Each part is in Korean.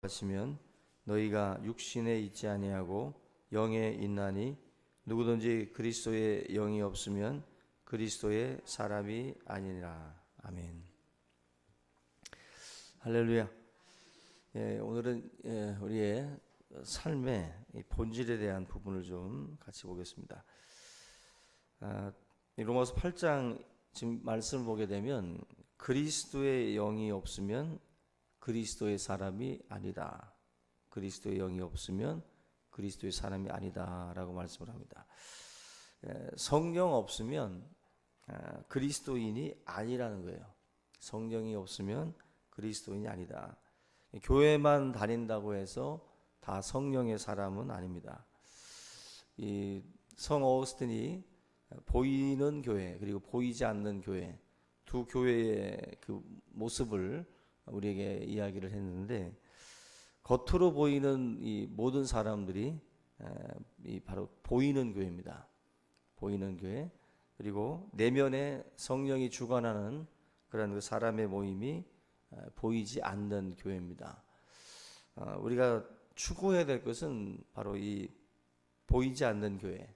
하시면 너희가 육신에 있지 아니하고 영에 있나니 누구든지 그리스도의 영이 없으면 그리스도의 사람이 아니니라. 아멘. 할렐루야. 오늘은 우리의 삶의 본질에 대한 부분을 좀 같이 보겠습니다. 로마서 8장 지금 말씀을 보게 되면 그리스도의 영이 없으면 그리스도의 사람이 아니다. 그리스도의 영이 없으면 그리스도의 사람이 아니다라고 말씀을 합니다. 성령 없으면 그리스도인이 아니라는 거예요. 성령이 없으면 그리스도인이 아니다. 교회만 다닌다고 해서 다 성령의 사람은 아닙니다. 이 성 어거스틴이 보이는 교회 그리고 보이지 않는 교회 두 교회의 그 모습을 우리에게 이야기를 했는데, 겉으로 보이는 이 모든 사람들이 바로 보이는 교회입니다. 보이는 교회, 그리고 내면에 성령이 주관하는 그런 그 사람의 모임이 보이지 않는 교회입니다. 우리가 추구해야 될 것은 바로 이 보이지 않는 교회,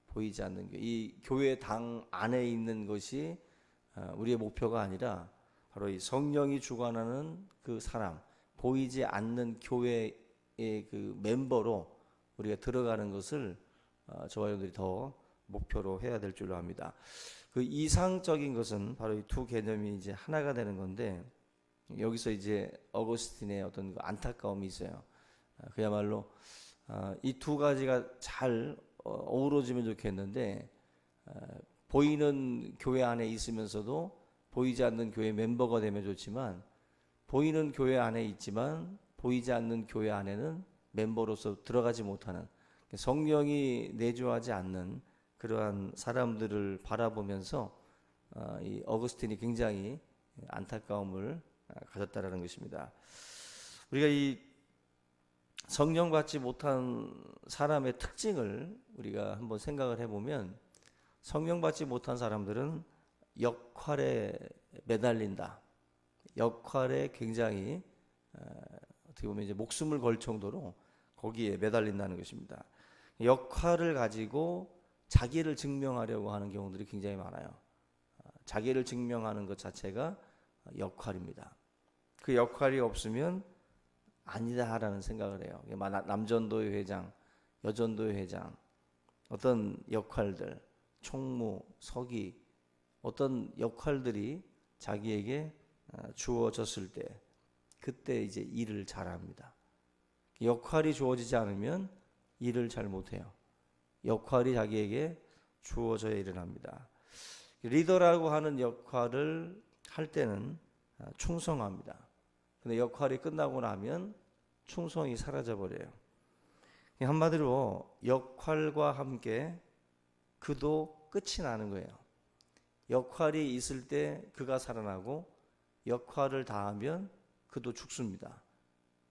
보이지 않는 교회, 이 교회 당 안에 있는 것이 우리의 목표가 아니라 바로 이 성령이 주관하는 그 사람, 보이지 않는 교회의 그 멤버로 우리가 들어가는 것을 저와 여러분들이 더 목표로 해야 될 줄로 압니다. 그 이상적인 것은 바로 이 두 개념이 이제 하나가 되는 건데, 여기서 이제 어거스틴의 어떤 그 안타까움이 있어요. 그야말로 이 두 가지가 잘 어우러지면 좋겠는데, 보이는 교회 안에 있으면서도 보이지 않는 교회 멤버가 되면 좋지만, 보이는 교회 안에 있지만 보이지 않는 교회 안에는 멤버로서 들어가지 못하는, 성령이 내주하지 않는 그러한 사람들을 바라보면서 이 어거스틴이 굉장히 안타까움을 가졌다라는 것입니다. 우리가 이 성령 받지 못한 사람의 특징을 우리가 한번 생각을 해보면, 성령 받지 못한 사람들은 역할에 매달린다. 역할에 굉장히 어떻게 보면 이제 목숨을 걸 정도로 거기에 매달린다는 것입니다. 역할을 가지고 자기를 증명하려고 하는 경우들이 굉장히 많아요. 자기를 증명하는 것 자체가 역할입니다. 그 역할이 없으면 아니다라는 생각을 해요. 남전도회 회장, 여전도회 회장, 어떤 역할들, 총무, 서기, 어떤 역할들이 자기에게 주어졌을 때, 그때 이제 일을 잘합니다. 역할이 주어지지 않으면 일을 잘 못해요. 역할이 자기에게 주어져야 일을 합니다. 리더라고 하는 역할을 할 때는 충성합니다. 근데 역할이 끝나고 나면 충성이 사라져 버려요. 한마디로 역할과 함께 그도 끝이 나는 거예요. 역할이 있을 때 그가 살아나고, 역할을 다하면 그도 죽습니다.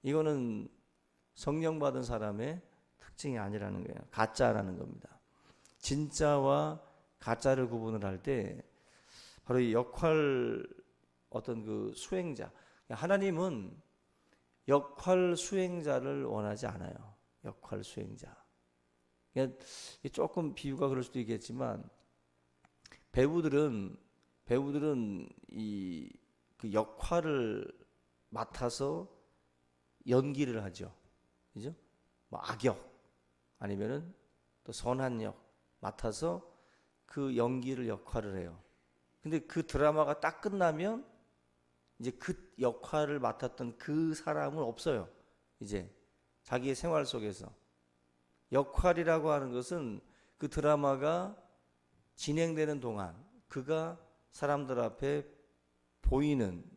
이거는 성령 받은 사람의 특징이 아니라는 거예요. 가짜라는 겁니다. 진짜와 가짜를 구분을 할 때 바로 이 역할, 어떤 그 수행자, 하나님은 역할 수행자를 원하지 않아요. 역할 수행자. 조금 비유가 그럴 수도 있겠지만, 배우들은 이 그 역할을 맡아서 연기를 하죠. 그죠? 뭐 악역 아니면은 또 선한 역 맡아서 그 연기를 역할을 해요. 근데 그 드라마가 딱 끝나면 이제 그 역할을 맡았던 그 사람은 없어요. 이제 자기의 생활 속에서. 역할이라고 하는 것은 그 드라마가 진행되는 동안 그가 사람들 앞에 보이는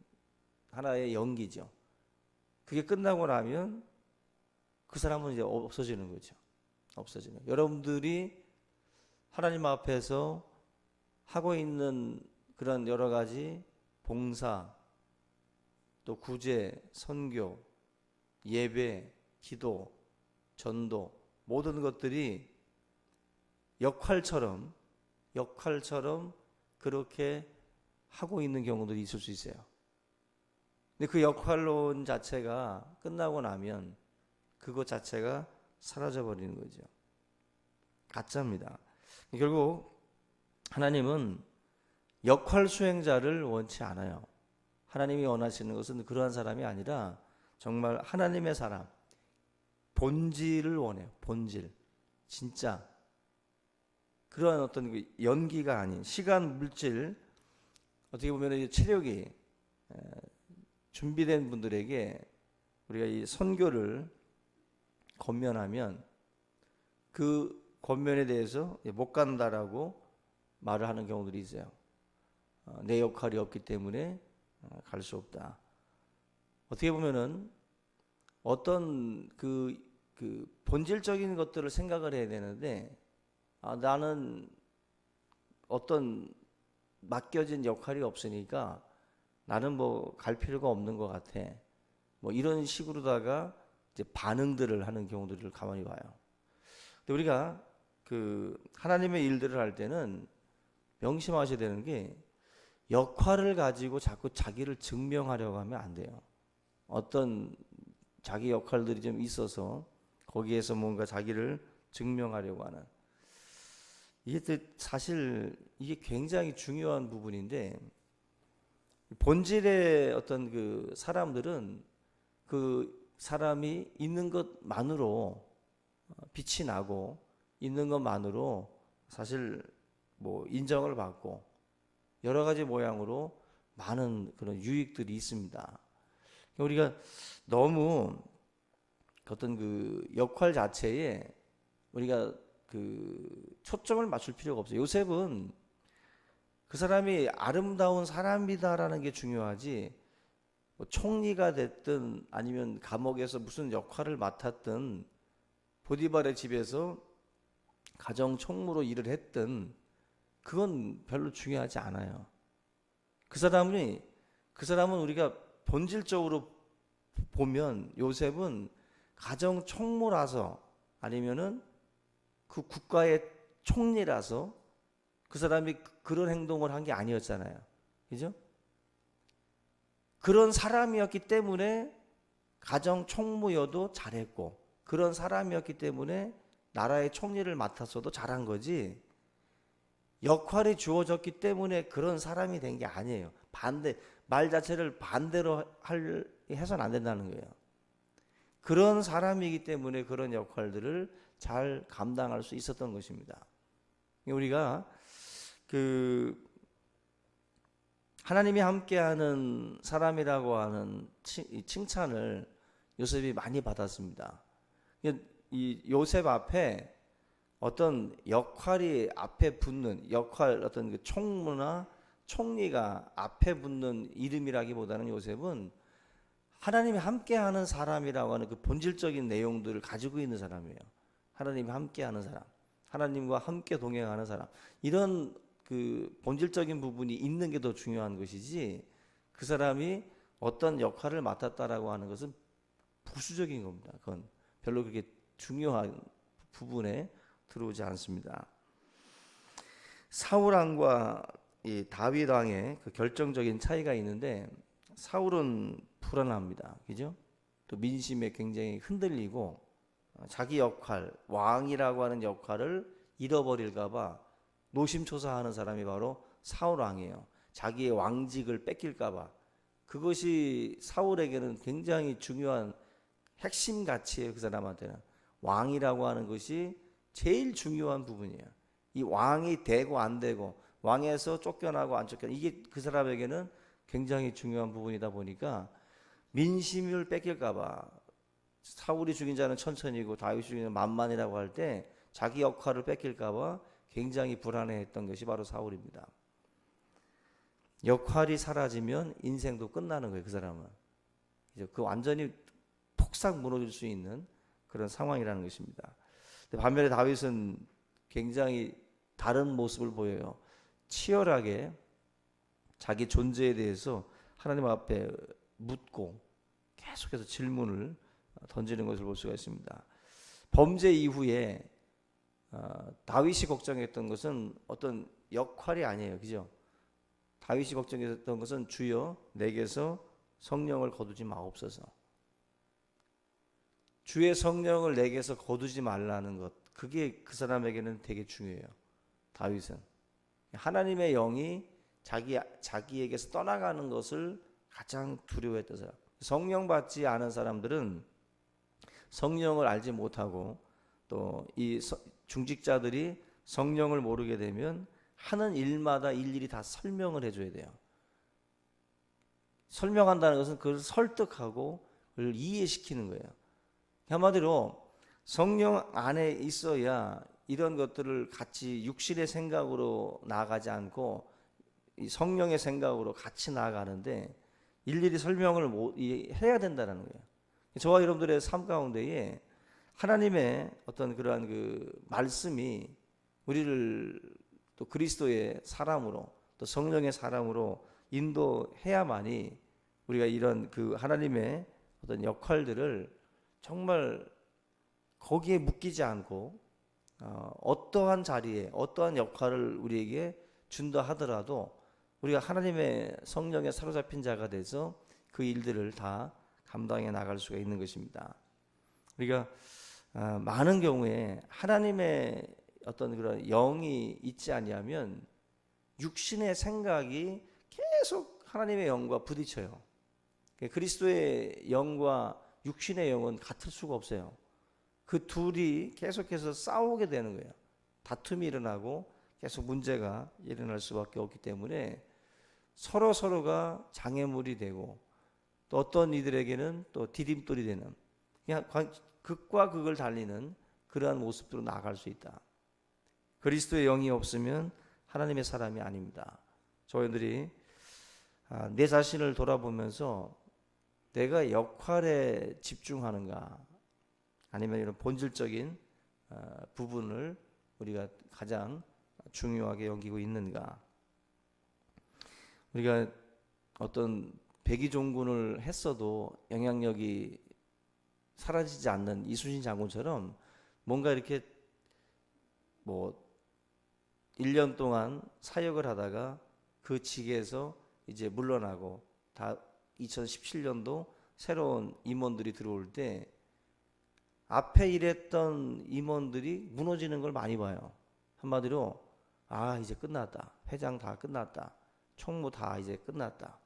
하나의 연기죠. 그게 끝나고 나면 그 사람은 이제 없어지는 거죠. 없어지는. 여러분들이 하나님 앞에서 하고 있는 그런 여러 가지 봉사, 또 구제, 선교, 예배, 기도, 전도, 모든 것들이 역할처럼 그렇게 하고 있는 경우들이 있을 수 있어요. 근데 그 역할론 자체가 끝나고 나면 그것 자체가 사라져 버리는 거죠. 가짜입니다. 결국 하나님은 역할 수행자를 원치 않아요. 하나님이 원하시는 것은 그러한 사람이 아니라 정말 하나님의 사람, 본질을 원해요. 본질. 진짜 그러한 어떤 그 연기가 아닌 시간, 물질, 어떻게 보면 체력이 준비된 분들에게 우리가 이 선교를 권면하면 그 권면에 대해서 못 간다라고 말을 하는 경우들이 있어요. 내 역할이 없기 때문에 갈 수 없다. 어떻게 보면은 어떤 그 본질적인 것들을 생각을 해야 되는데, 나는 어떤 맡겨진 역할이 없으니까 나는 뭐 갈 필요가 없는 것 같아. 뭐 이런 식으로다가 이제 반응들을 하는 경우들을 가만히 봐요. 근데 우리가 그 하나님의 일들을 할 때는 명심하셔야 되는 게 역할을 가지고 자꾸 자기를 증명하려고 하면 안 돼요. 어떤 자기 역할들이 좀 있어서 거기에서 뭔가 자기를 증명하려고 하는, 이게 사실 이게 굉장히 중요한 부분인데, 본질의 어떤 그 사람들은 그 사람이 있는 것만으로 빛이 나고 있는 것만으로 사실 뭐 인정을 받고 여러 가지 모양으로 많은 그런 유익들이 있습니다. 우리가 너무 어떤 그 역할 자체에 우리가 그 초점을 맞출 필요가 없어요. 요셉은 그 사람이 아름다운 사람이다라는 게 중요하지, 뭐 총리가 됐든 아니면 감옥에서 무슨 역할을 맡았든 보디발의 집에서 가정 총무로 일을 했든 그건 별로 중요하지 않아요. 그 사람은 우리가 본질적으로 보면 요셉은 가정 총무라서 아니면은 그 국가의 총리라서 그 사람이 그런 행동을 한 게 아니었잖아요. 그죠? 그런 사람이었기 때문에 가정 총무여도 잘했고, 그런 사람이었기 때문에 나라의 총리를 맡았어도 잘한 거지, 역할이 주어졌기 때문에 그런 사람이 된 게 아니에요. 말 자체를 반대로 해서는 안 된다는 거예요. 그런 사람이기 때문에 그런 역할들을 잘 감당할 수 있었던 것입니다. 우리가 그 하나님이 함께하는 사람이라고 하는 칭찬을 요셉이 많이 받았습니다. 이 요셉 앞에 어떤 역할이 앞에 붙는 역할, 어떤 그 총무나 총리가 앞에 붙는 이름이라기보다는 요셉은 하나님이 함께하는 사람이라고 하는 그 본질적인 내용들을 가지고 있는 사람이에요. 하나님이 함께하는 사람, 하나님과 함께 동행하는 사람, 이런 그 본질적인 부분이 있는 게 더 중요한 것이지, 그 사람이 어떤 역할을 맡았다라고 하는 것은 부수적인 겁니다. 그건 별로 그렇게 중요한 부분에 들어오지 않습니다. 사울 왕과 이 다윗 왕의 그 결정적인 차이가 있는데, 사울은 불안합니다. 그죠? 또 민심에 굉장히 흔들리고 자기 역할, 왕이라고 하는 역할을 잃어버릴까봐 노심초사하는 사람이 바로 사울 왕이에요. 자기의 왕직을 뺏길까봐. 그것이 사울에게는 굉장히 중요한 핵심 가치예요. 그 사람한테는 왕이라고 하는 것이 제일 중요한 부분이에요. 이 왕이 되고 안 되고, 왕에서 쫓겨나고 안 쫓겨나, 이게 그 사람에게는 굉장히 중요한 부분이다 보니까 민심을 뺏길까봐, 사울이 죽인 자는 천천히고 다윗이 죽인 자는 만만이라고 할 때 자기 역할을 뺏길까봐 굉장히 불안해했던 것이 바로 사울입니다. 역할이 사라지면 인생도 끝나는 거예요. 그 사람은 이제 그 완전히 폭삭 무너질 수 있는 그런 상황이라는 것입니다. 반면에 다윗은 굉장히 다른 모습을 보여요. 치열하게 자기 존재에 대해서 하나님 앞에 묻고 계속해서 질문을 던지는 것을 볼 수가 있습니다. 범죄 이후에 다윗이 걱정했던 것은 어떤 역할이 아니에요. 그죠? 다윗이 걱정했던 것은 주여 내게서 성령을 거두지 마옵소서. 주의 성령을 내게서 거두지 말라는 것, 그게 그 사람에게는 되게 중요해요. 다윗은 하나님의 영이 자기에게서 떠나가는 것을 가장 두려워했던 사람. 성령 받지 않은 사람들은 성령을 알지 못하고 또 이 중직자들이 성령을 모르게 되면 하는 일마다 일일이 다 설명을 해줘야 돼요. 설명한다는 것은 그걸 설득하고 그걸 이해시키는 거예요. 한마디로 성령 안에 있어야 이런 것들을 같이 육신의 생각으로 나아가지 않고 이 성령의 생각으로 같이 나아가는데 일일이 설명을 해야 된다는 거예요. 저와 여러분들의 삶 가운데에 하나님의 어떤 그러한 그 말씀이 우리를 또 그리스도의 사람으로 또 성령의 사람으로 인도해야만이 우리가 이런 그 하나님의 어떤 역할들을 정말 거기에 묶이지 않고 어떠한 자리에 어떠한 역할을 우리에게 준다 하더라도 우리가 하나님의 성령에 사로잡힌 자가 돼서 그 일들을 다 감당해 나갈 수가 있는 것입니다. 우리가 많은 경우에 하나님의 어떤 그런 영이 있지 아니하면 육신의 생각이 계속 하나님의 영과 부딪혀요. 그리스도의 영과 육신의 영은 같을 수가 없어요. 그 둘이 계속해서 싸우게 되는 거예요. 다툼이 일어나고 계속 문제가 일어날 수밖에 없기 때문에 서로가 장애물이 되고 또 어떤 이들에게는 또 디딤돌이 되는 그냥 극과 극을 달리는 그러한 모습으로 나아갈 수 있다. 그리스도의 영이 없으면 하나님의 사람이 아닙니다. 저희들이 내 자신을 돌아보면서 내가 역할에 집중하는가 아니면 이런 본질적인 부분을 우리가 가장 중요하게 여기고 있는가. 우리가 어떤 백의종군을 했어도 영향력이 사라지지 않는 이순신 장군처럼 뭔가 이렇게 1년 동안 사역을 하다가 그 직에서 이제 물러나고 다 2017년도 새로운 임원들이 들어올 때 앞에 일했던 임원들이 무너지는 걸 많이 봐요. 한마디로 이제 끝났다. 회장 다 끝났다. 총무 다 이제 끝났다.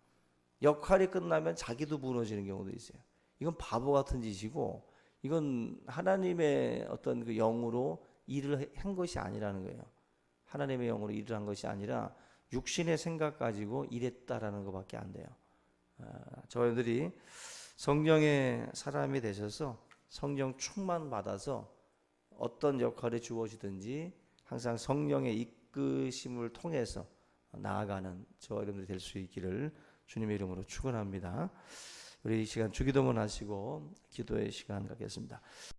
역할이 끝나면 자기도 무너지는 경우도 있어요. 이건 바보 같은 짓이고 이건 하나님의 어떤 그 영으로 일을 한 것이 아니라는 거예요. 하나님의 영으로 일을 한 것이 아니라 육신의 생각 가지고 일했다라는 것밖에 안 돼요. 저희들이 성령의 사람이 되셔서 성령 충만 받아서 어떤 역할이 주어지든지 항상 성령의 이끄심을 통해서 나아가는 저와 여러분들이 될 수 있기를 주님의 이름으로 축원합니다. 우리 이 시간 주기도문 하시고 기도의 시간 갖겠습니다.